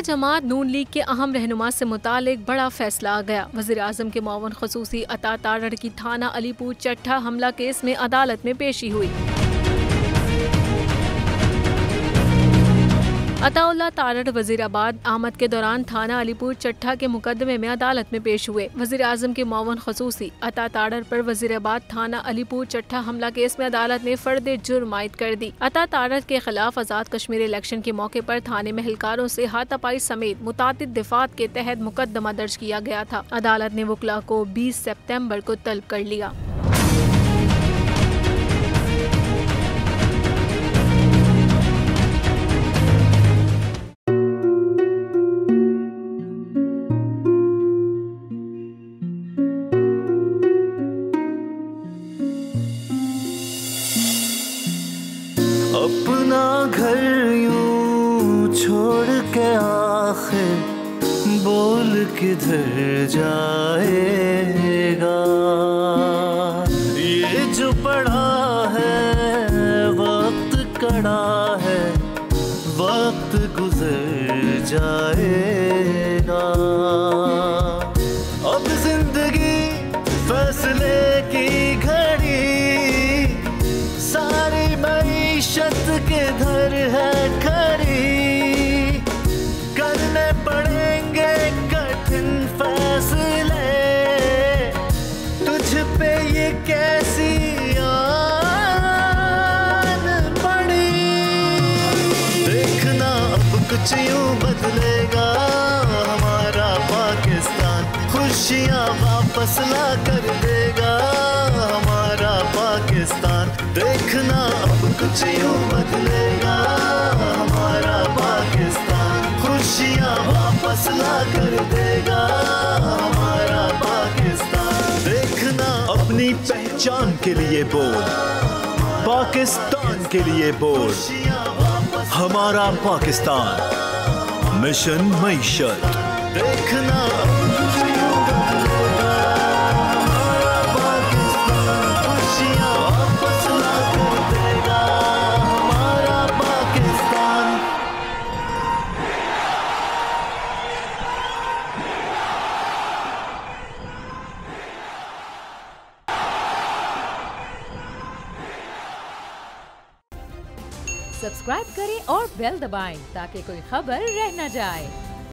जमात नून league के अहम रहनुमा से मुतालिक बड़ा फैसला आ गया। वज़ीर आज़म के मुआवन ख़ुसूसी अता तारड़ की थाना अलीपुर चट्ठा हमला केस में अदालत में पेशी हुई। अताउल्लाह तारड़ वज़ीराबाद आमद के दौरान थाना अलीपुर चट्ठा के मुकदमे में अदालत में पेश हुए। वज़ीर आज़म के मुआवन ख़ुसूसी अता तारड़ पर वज़ीराबाद थाना अलीपुर चट्ठा हमला केस में अदालत ने फर्द जुर्म आयद कर दी। अता तारड़ के खिलाफ आज़ाद कश्मीर इलेक्शन के मौके पर थाने में एहलकारों से हाथापाई समेत मुतादिद दिफात के तहत मुकदमा दर्ज किया गया था। अदालत ने वकला को 20 सितंबर को तलब कर लिया। अपना घर यूं छोड़ के आखिर बोल किधर जाएगा। ये जो पड़ा है वक्त कड़ा है, वक्त गुजर जाएगा। अब जिंदगी फैसले की घड़ी, सारी मईशत के धर है खड़ी। करने पड़ेंगे कठिन फैसले, तुझ पे ये कैसी आन पड़ी। देखना अब कुछ यूं बदलेगा हमारा पाकिस्तान, खुशियाँ वापस ला कर देगा हमारा पाकिस्तान। देखना अब कुछ यूं बदलेगा हमारा पाकिस्तान, खुशियाँ वापस ला कर देगा हमारा पाकिस्तान। देखना अपनी पहचान के लिए बोल, पाकिस्तान के लिए बोल, हमारा पाकिस्तान मिशन मईशत। देखना अब कुछ यूं बदलेगा हमारा पाकिस्तान, खुशियाँ वापस ला कर देगा हमारा पाकिस्तान। सब्सक्राइब करें और बेल दबाएं ताकि कोई खबर रह न जाए।